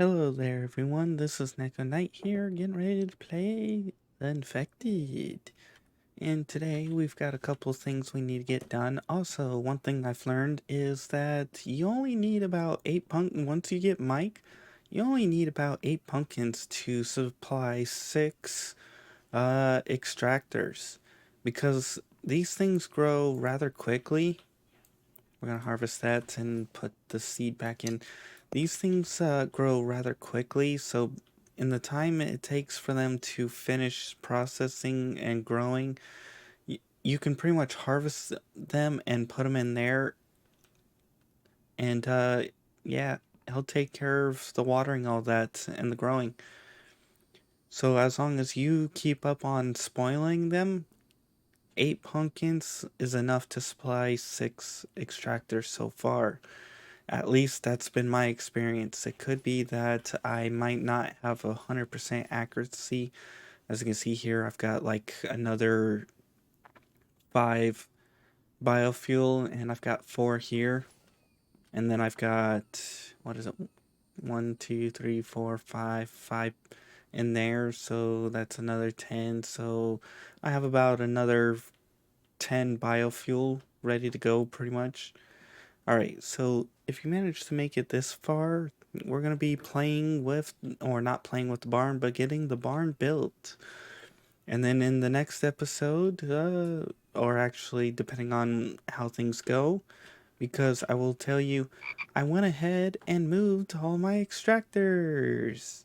Hello there, everyone. This is Neko Knight here, getting ready to play The Infected. And today we've got a couple things we need to get done. Also, one thing I've learned is that you only need about 8 once you get Mike, you only need about 8 pumpkins to supply 6 extractors. Because these things grow rather quickly. We're gonna harvest that and put the seed back in. These things grow rather quickly, so in the time it takes for them to finish processing and growing, you can pretty much harvest them and put them in there, and yeah, he'll take care of the watering, all that, and the growing. So as long as you keep up on spoiling them, 8 pumpkins is enough to supply 6 extractors so far. At least that's been my experience. It could be that I might not have 100% accuracy. As you can see here, I've got like another 5 biofuel, and I've got 4 here. And then I've got, what is it? 1, 2, 3, 4, 5 in there. So that's another 10. So I have about another 10 biofuel ready to go pretty much. Alright, so if you manage to make it this far, we're going to be playing with, or not playing with the barn, but getting the barn built. And then in the next episode, or actually depending on how things go, because I will tell you, I went ahead and moved all my extractors.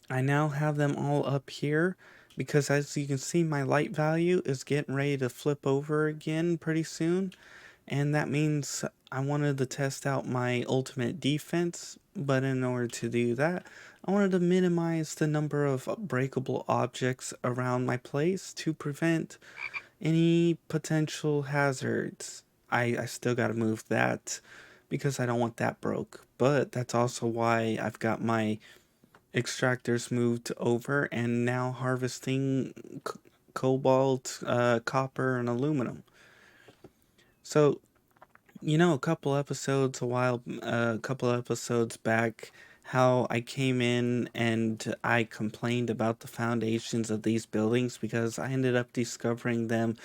I now have them all up here, because as you can see, my light value is getting ready to flip over again pretty soon. And that means I wanted to test out my ultimate defense, but in order to do that, I wanted to minimize the number of breakable objects around my place to prevent any potential hazards. I still gotta move that because I don't want that broke, but that's also why I've got my extractors moved over and now harvesting cobalt, copper, and aluminum. So a couple episodes back, how I came in and I complained about the foundations of these buildings because I ended up discovering them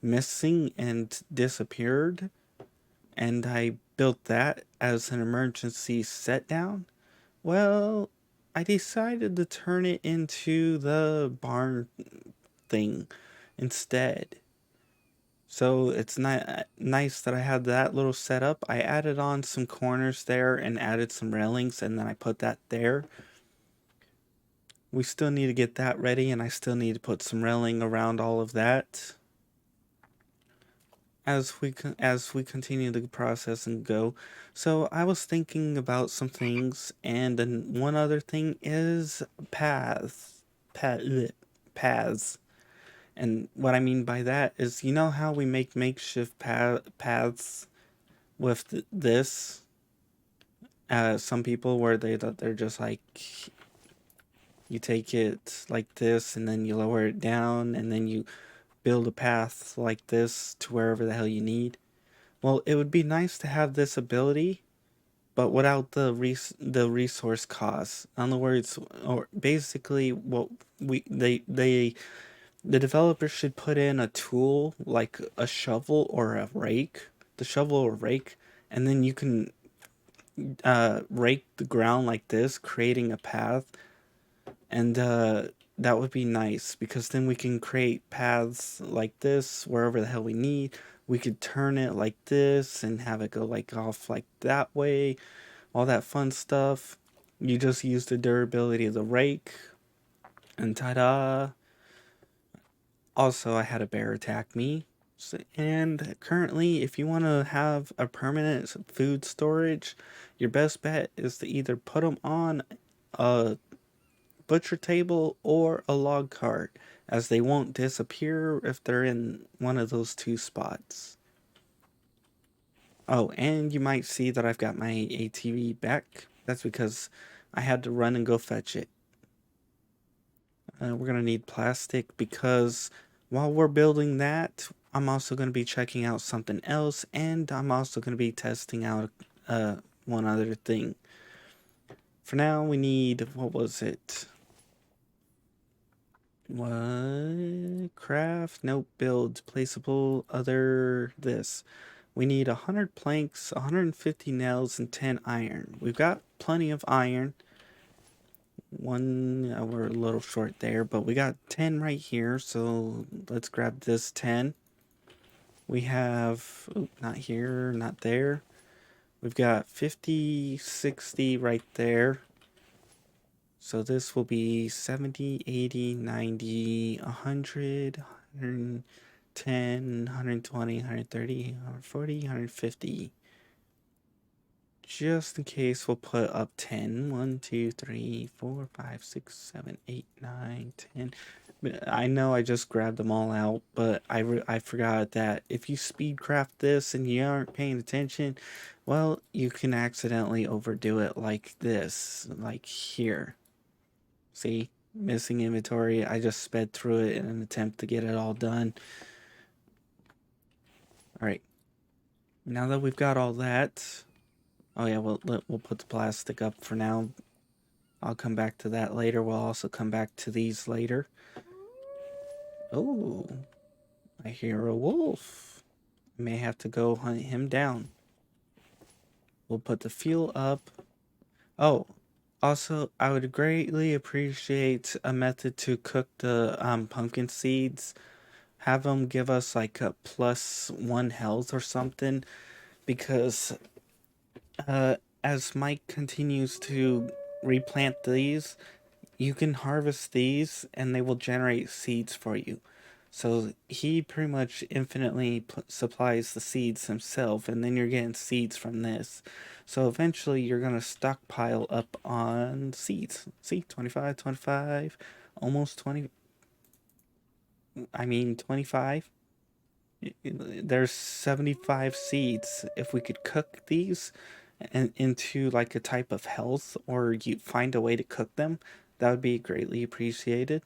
missing and disappeared, and I built that as an emergency set down. Well, I decided to turn it into the barn thing instead. So it's not nice that I had that little setup. I added on some corners there and added some railings, and then I put that there. We still need to get that ready, and I still need to put some railing around all of that as we continue the process and go. So I was thinking about some things, and then one other thing is paths. And what I mean by that is, you know how we make makeshift paths with this, some people where they're just like, you take it like this and then you lower it down and then you build a path like this to wherever the hell you need. Well, it would be nice to have this ability, but without the resource costs. In other words, or basically, what the developer should put in a tool like a shovel or a rake, the shovel or rake, and then you can rake the ground like this, creating a path, and that would be nice because then we can create paths like this wherever the hell we need. We could turn it like this and have it go like off like that way, all that fun stuff. You just use the durability of the rake, and ta-da! Also, I had a bear attack me. And currently, if you want to have a permanent food storage, your best bet is to either put them on a butcher table or a log cart, as they won't disappear if they're in one of those two spots. Oh, and you might see that I've got my ATV back. That's because I had to run and go fetch it. We're going to need plastic because while we're building that, I'm also going to be checking out something else, and I'm also going to be testing out one other thing. For now, we need, what was it? What? Craft? Nope. Build. Placeable. Other. This. We need 100 planks, 150 nails, and 10 iron. We've got plenty of iron. We're a little short there, but we got 10 right here, so let's grab this 10. We have, not here, not there. We've got 50, 60 right there. So this will be 70, 80, 90, 100, 110, 120, 130, 140, 150. Just in case, we'll put up 10. 1, 2, 3, 4, 5, 6, 7, 8, 9, 10. I know I just grabbed them all out, but I forgot that if you speedcraft this and you aren't paying attention, well, you can accidentally overdo it like this, like here. See? Missing inventory. I just sped through it in an attempt to get it all done. Alright. Now that we've got all that... Oh yeah, we'll put the plastic up for now. I'll come back to that later. We'll also come back to these later. Oh, I hear a wolf. May have to go hunt him down. We'll put the fuel up. Oh, also, I would greatly appreciate a method to cook the pumpkin seeds. Have them give us like a +1 health or something, because as Mike continues to replant these, you can harvest these and they will generate seeds for you. So he pretty much infinitely supplies the seeds himself, and then you're getting seeds from this. So eventually you're going to stockpile up on seeds. See, 25, 25, almost 20. I mean, 25. There's 75 seeds. If we could cook these and into like a type of health, or you find a way to cook them, that would be greatly appreciated.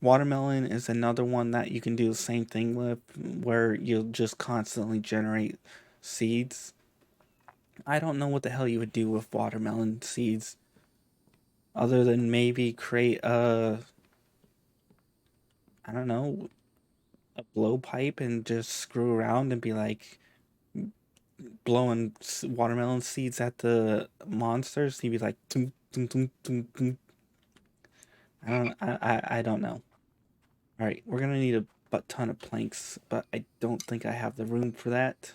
Watermelon is another one that you can do the same thing with, where you'll just constantly generate seeds. I don't know what the hell you would do with watermelon seeds, other than maybe create I don't know, a blowpipe and just screw around and be like blowing watermelon seeds at the monsters. He'd be like, tum, tum, tum, tum, tum. I don't know. All right, we're gonna need a ton of planks, but I don't think I have the room for that.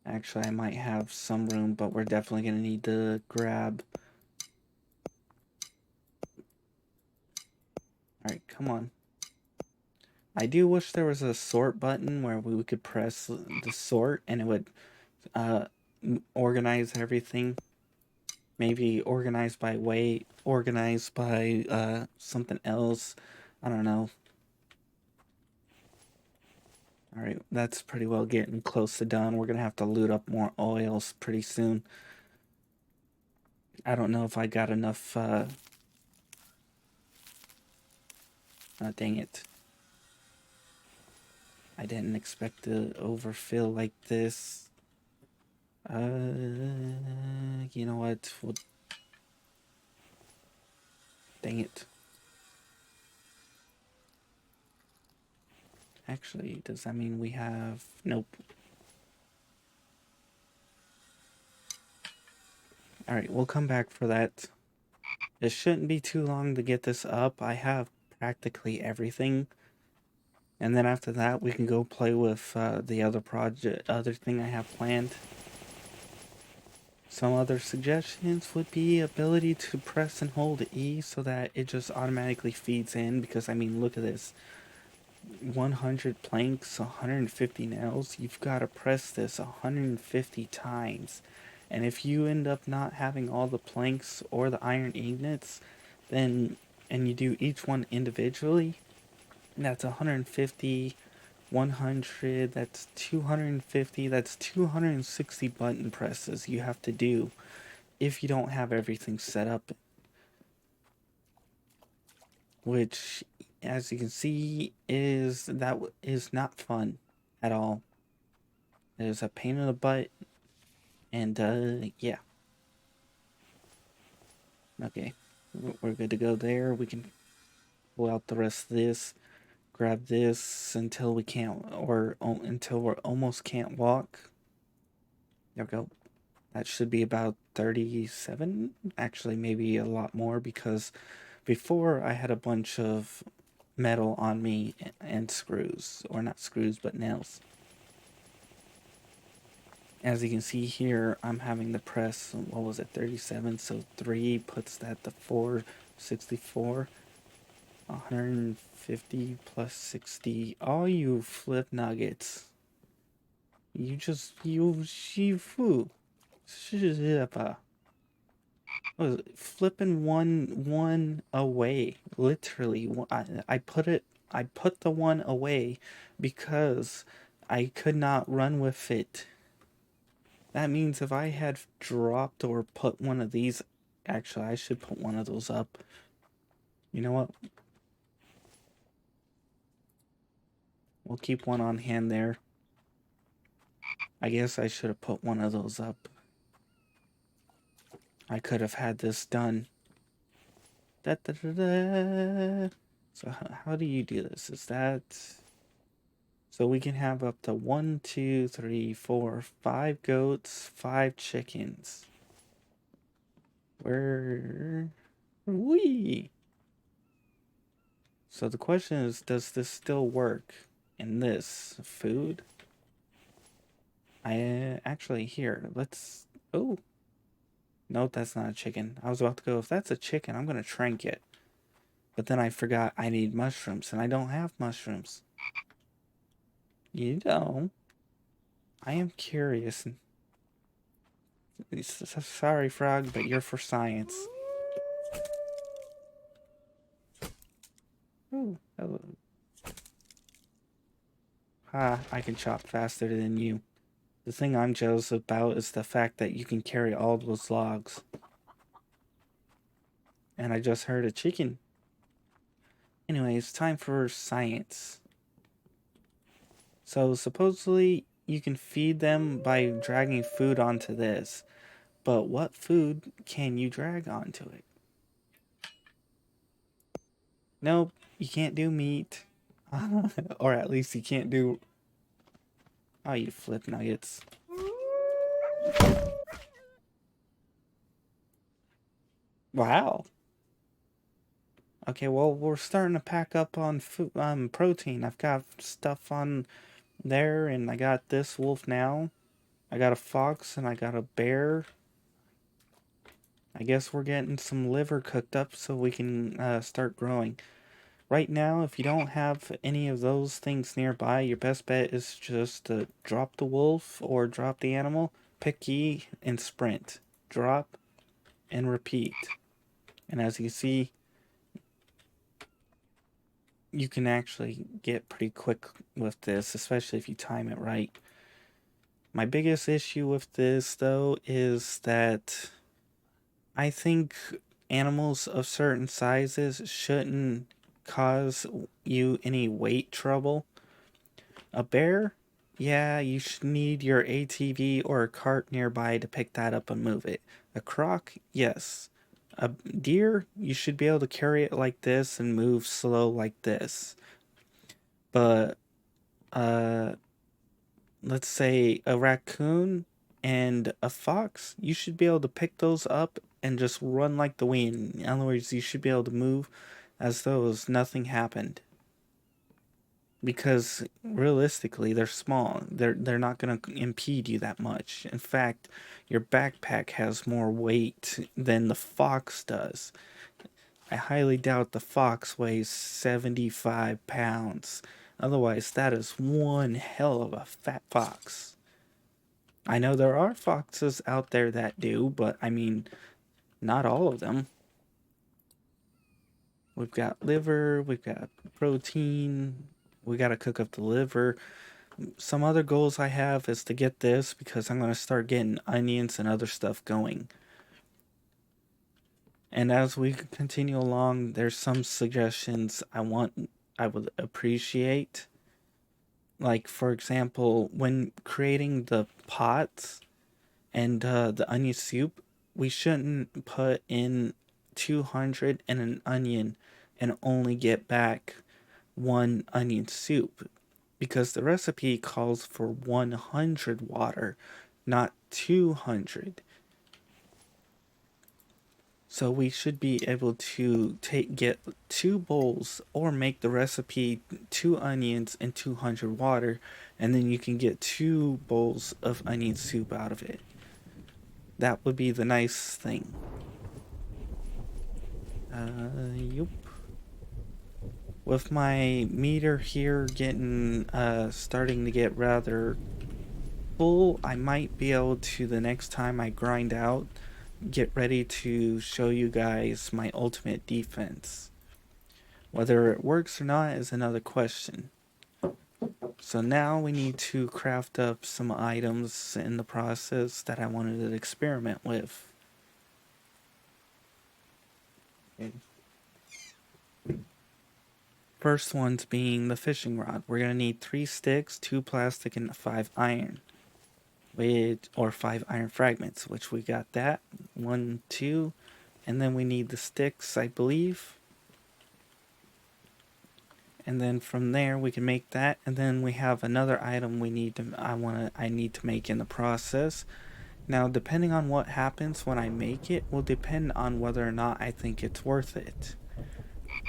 Actually, I might have some room, but we're definitely gonna need to grab. All right, come on. I do wish there was a sort button where we could press the sort and it would organize everything. Maybe organized by weight, organized by something else. I don't know. Alright, that's pretty well getting close to done. We're gonna have to loot up more oils pretty soon. I don't know if I got enough, dang it. I didn't expect to overfill like this. You know what? Dang it. Actually, does that mean we have... Nope. Alright, we'll come back for that. It shouldn't be too long to get this up. I have practically everything. And then after that, we can go play with the other thing I have planned. Some other suggestions would be ability to press and hold E so that it just automatically feeds in, because I mean, look at this. 100 planks, 150 nails. You've got to press this 150 times. And if you end up not having all the planks or the iron ingots, then, and you do each one individually, that's 150, 100, that's 250, that's 260 button presses you have to do if you don't have everything set up. Which, as you can see, is not fun at all. It is a pain in the butt. And yeah. Okay. We're good to go there. We can pull out the rest of this. Grab this until we can't, or until we're almost can't walk. There we go. That should be about 37. Actually, maybe a lot more because before I had a bunch of metal on me and screws, or not screws, but nails. As you can see here, I'm having to press, what was it, 37, so 3 puts that to 464, 150 plus 60. All you flip nuggets. You just, you, shifu. Shipa. Was flipping one away, literally. I put the one away because I could not run with it. That means if I had dropped or put one of these, actually I should put one of those up. You know what? We'll keep one on hand there. I guess I should have put one of those up. I could have had this done. Da, da, da, da. So how do you do this? Is that... So we can have up to 1, 2, 3, 4, 5 goats, 5 chickens. Where... Wee! So the question is, does this still work in this food? Actually, here, let's... Oh! Nope, that's not a chicken. I was about to go, if that's a chicken, I'm gonna trank it. But then I forgot I need mushrooms, and I don't have mushrooms. You know. I am curious. Sorry, Frog, but you're for science. Ooh, hello. Ha, I can chop faster than you. The thing I'm jealous about is the fact that you can carry all those logs. And I just heard a chicken. Anyway, it's time for science. So supposedly you can feed them by dragging food onto this. But what food can you drag onto it? Nope, you can't do meat. Or at least you can't do... Oh, you flip nuggets. Wow. Okay, well, we're starting to pack up on food, protein. I've got stuff on there, and I got this wolf now. I got a fox, and I got a bear. I guess we're getting some liver cooked up so we can start growing. Right now, if you don't have any of those things nearby, your best bet is just to drop the wolf or drop the animal, pick E, and sprint. Drop and repeat. And as you see, you can actually get pretty quick with this, especially if you time it right. My biggest issue with this, though, is that I think animals of certain sizes shouldn't cause you any weight trouble. A bear, yeah, you should need your ATV or a cart nearby to pick that up and move it. A croc, yes. A deer, you should be able to carry it like this and move slow like this. But let's say a raccoon and a fox, you should be able to pick those up and just run like the wind. In other words, you should be able to move as though nothing happened. Because realistically, they're small. They're not going to impede you that much. In fact, your backpack has more weight than the fox does. I highly doubt the fox weighs 75 pounds. Otherwise, that is one hell of a fat fox. I know there are foxes out there that do, but I mean, not all of them. We've got liver, we've got protein, we got to cook up the liver. Some other goals I have is to get this because I'm going to start getting onions and other stuff going. And as we continue along, there's some suggestions I would appreciate. Like, for example, when creating the pots, And the onion soup, we shouldn't put in 200 and an onion and only get back one onion soup, because the recipe calls for 100 water, not 200. So we should be able to get 2 bowls, or make the recipe 2 onions and 200 water, and then you can get 2 bowls of onion soup out of it. That would be the nice thing. Yup. With my meter here getting starting to get rather full, I might be able to, the next time I grind out, get ready to show you guys my ultimate defense. Whether it works or not is another question. So now we need to craft up some items in the process that I wanted to experiment with. Okay. First one's being the fishing rod. We're gonna need 3 sticks, 2 plastic, and 5 iron. Or 5 iron fragments, which we got that. 1, 2, and then we need the sticks, I believe. And then from there we can make that, and then we have another item we need to I need to make in the process. Now, depending on what happens when I make it will depend on whether or not I think it's worth it.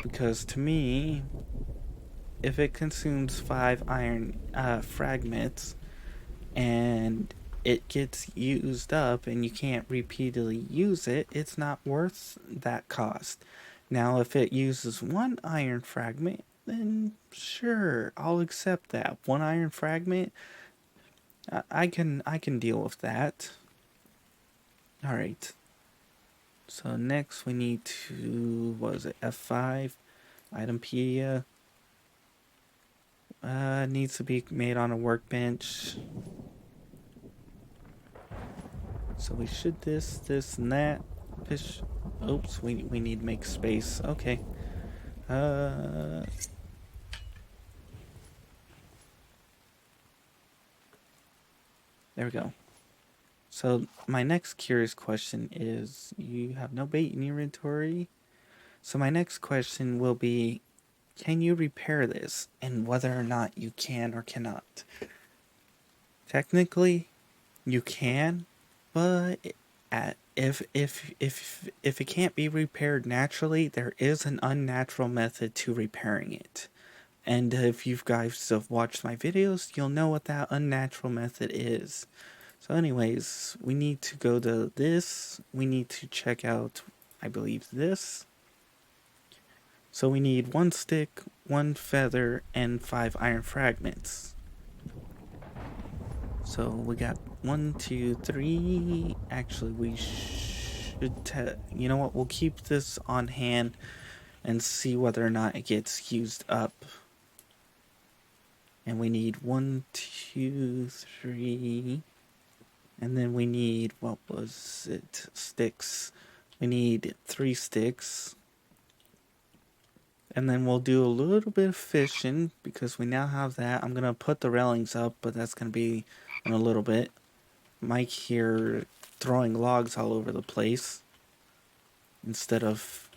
Because to me, if it consumes 5 iron fragments and it gets used up and you can't repeatedly use it, it's not worth that cost. Now, if it uses 1 iron fragment, then sure, I'll accept that. 1 iron fragment, I can deal with that. All right. So next we need to, what is it, F5, Itempedia. Needs to be made on a workbench. So we should this, and that. Fish. Oops, we need to make space. Okay. There we go. So my next curious question is, you have no bait in your inventory. So my next question will be, can you repair this, and whether or not you can or cannot? Technically, you can, but if it can't be repaired naturally, there is an unnatural method to repairing it. And if you guys have watched my videos, you'll know what that unnatural method is. So anyways, we need to go to this. We need to check out, I believe, this. So we need 1 stick, 1 feather, and 5 iron fragments. So we got 1, 2, 3. Actually, we should you know what? We'll keep this on hand and see whether or not it gets used up. And we need 1, 2, 3. And then we need, what was it? Sticks. We need 3 sticks. And then we'll do a little bit of fishing, because we now have that. I'm going to put the railings up, but that's going to be in a little bit. Mike here throwing logs all over the place. Instead of...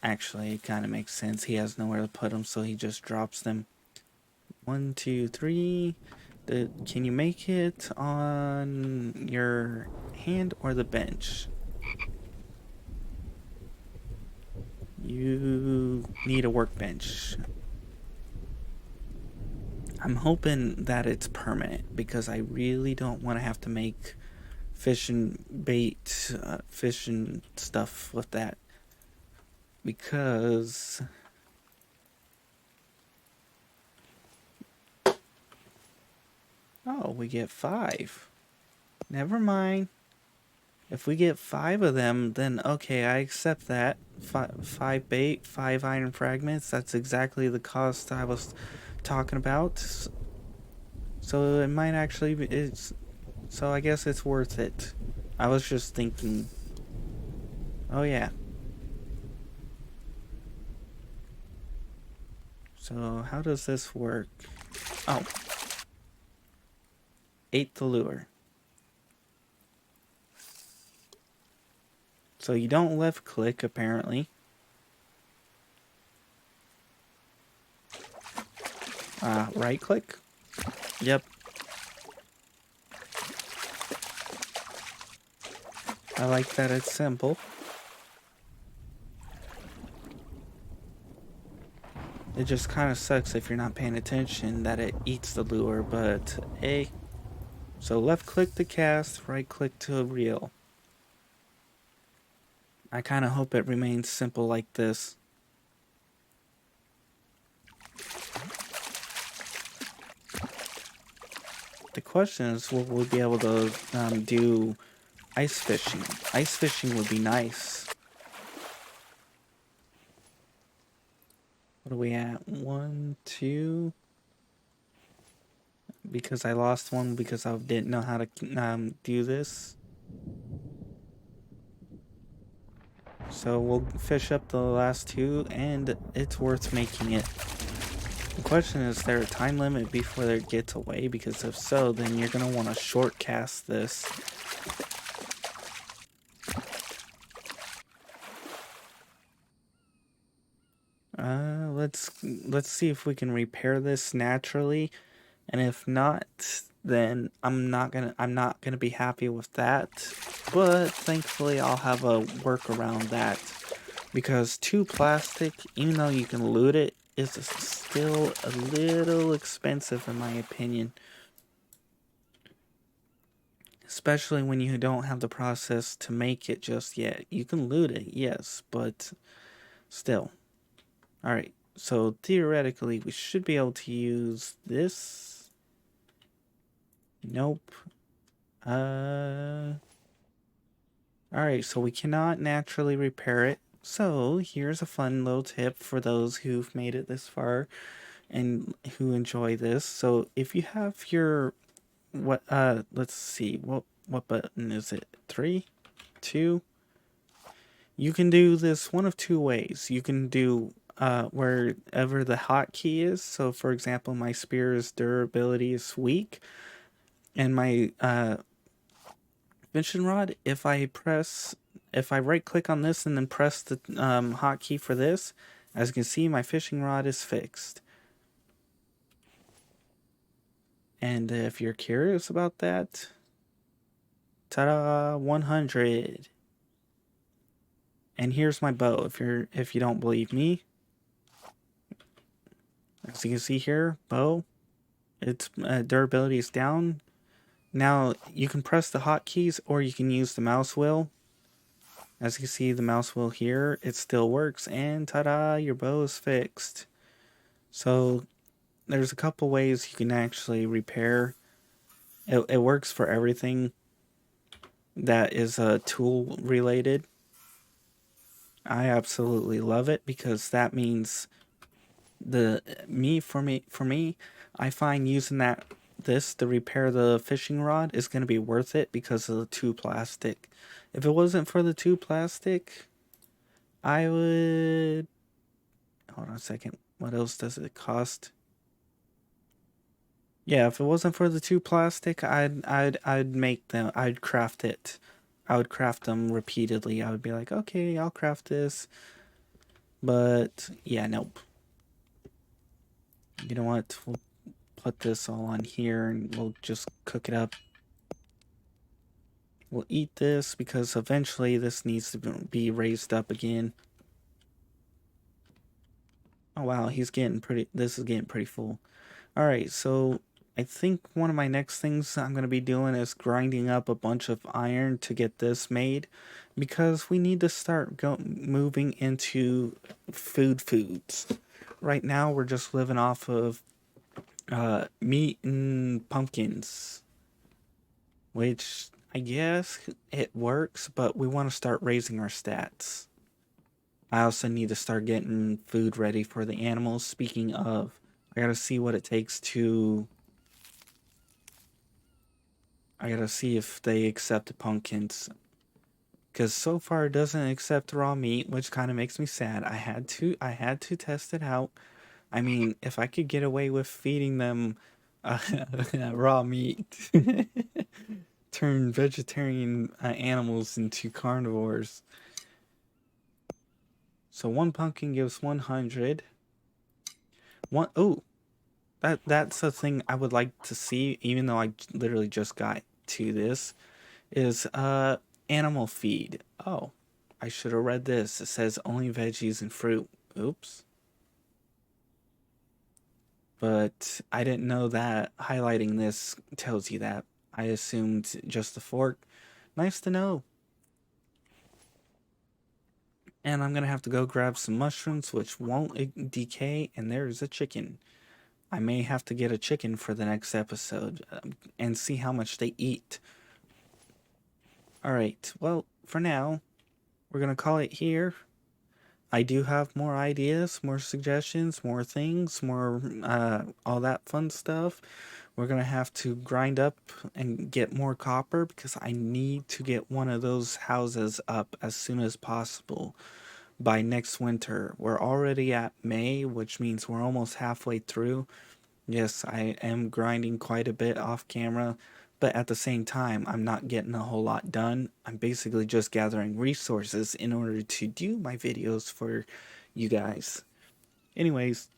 Actually, it kind of makes sense. He has nowhere to put them, so he just drops them. 1, 2, 3... Can you make it on your hand or the bench? You need a workbench. I'm hoping that it's permanent, because I really don't want to have to make fishing bait, fishing stuff with that. Because... Oh, we get 5. Never mind. If we get 5 of them, then okay, I accept that. 5 bait, 5 iron fragments. That's exactly the cost I was talking about. So it might actually be, so I guess it's worth it. I was just thinking. Oh yeah. So how does this work? Oh. Ate the lure. So you don't left click apparently. Right click? Yep. I like that it's simple. It just kind of sucks if you're not paying attention that it eats the lure, but hey. So left click to cast, right click to reel. I kind of hope it remains simple like this. The question is, will we be able to do ice fishing? Ice fishing would be nice. What are we at? 1, 2. Because I lost one because I didn't know how to do this. So we'll fish up the last 2, and it's worth making it. The question is there a time limit before it gets away? Because if so, then you're going to want to short cast this. Let's see if we can repair this naturally, and if not, then I'm not gonna be happy with that. But thankfully, I'll have a work around that, because 2 plastic, even though you can loot it, is still a little expensive in my opinion. Especially when you don't have the process to make it just yet. You can loot it, yes, but still. Alright, so theoretically, we should be able to use this. Nope. Alright, so we cannot naturally repair it. So, here's a fun little tip for those who've made it this far and who enjoy this. So, if you have your let's see. What button is it? 3, 2. You can do this one of 2 ways. You can do wherever the hotkey is. So, for example, my spear's durability is weak, and my fishing rod, if I right click on this and then press the hotkey for this, as you can see, my fishing rod is fixed. And if you're curious about that, ta-da, 100. And here's my bow. If you don't believe me, as you can see here, bow, its durability is down. Now you can press the hotkeys or you can use the mouse wheel. As you can see, the mouse wheel here, it still works, and ta-da, your bow is fixed. So there's a couple ways you can actually repair. It works for everything that is tool related. I absolutely love it because that means for me, I find using this to repair the fishing rod is going to be worth it because of the 2 plastic. If it wasn't for the 2 plastic, I would, hold on a second. What else does it cost? Yeah, if it wasn't for the 2 plastic, I'd make them. I'd craft it. I would craft them repeatedly. I would be like, okay, I'll craft this. But yeah, nope. You know what? We'll put this all on here and we'll just cook it up. We'll eat this because eventually this needs to be raised up again. Oh wow, this is getting pretty full. Alright, so I think one of my next things I'm going to be doing is grinding up a bunch of iron to get this made, because we need to start moving into foods. Right now we're just living off of meat and pumpkins, which I guess it works, but we want to start raising our stats. I also need to start getting food ready for the animals. Speaking of, I gotta see what it takes to. I gotta see if they accept pumpkins. Because so far it doesn't accept raw meat, which kind of makes me sad. I had to test it out. I mean, if I could get away with feeding them uh, raw meat, turn vegetarian animals into carnivores, So one pumpkin gives 100. One, oh, that's a thing I would like to see, even though I literally just got to this, is animal feed. Oh, I should have read this. It says only veggies and fruit. Oops. But I didn't know that highlighting this tells you that. I assumed just the fork. Nice to know. And I'm gonna have to go grab some mushrooms, which won't decay, and there's a chicken. I may have to get a chicken for the next episode and see how much they eat. Alright, well, for now, we're gonna call it here. I do have more ideas, more suggestions, more things, more all that fun stuff. We're gonna have to grind up and get more copper because I need to get one of those houses up as soon as possible by next winter. We're already at May, which means we're almost halfway through. Yes, I am grinding quite a bit off camera, but at the same time, I'm not getting a whole lot done. I'm basically just gathering resources in order to do my videos for you guys. Anyways,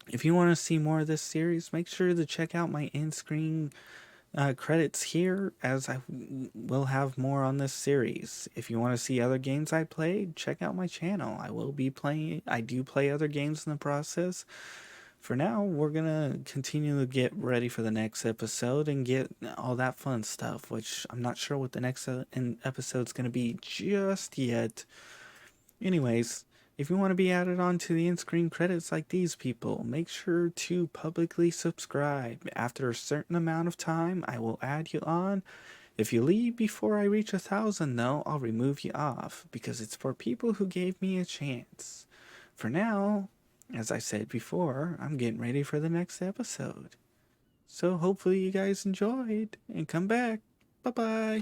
if you want to see more of this series, make sure to check out my in-screen credits here, as I will have more on this series. If you want to see other games I played, check out my channel. I do play other games in the process. For now, we're gonna continue to get ready for the next episode and get all that fun stuff, which I'm not sure what the next episode's gonna be just yet. Anyways, if you want to be added on to the in-screen credits like these people, make sure to publicly subscribe. After a certain amount of time, I will add you on. If you leave before I reach 1,000, though, I'll remove you off, because it's for people who gave me a chance. For now, as I said before, I'm getting ready for the next episode. So hopefully you guys enjoyed, and come back. Bye-bye.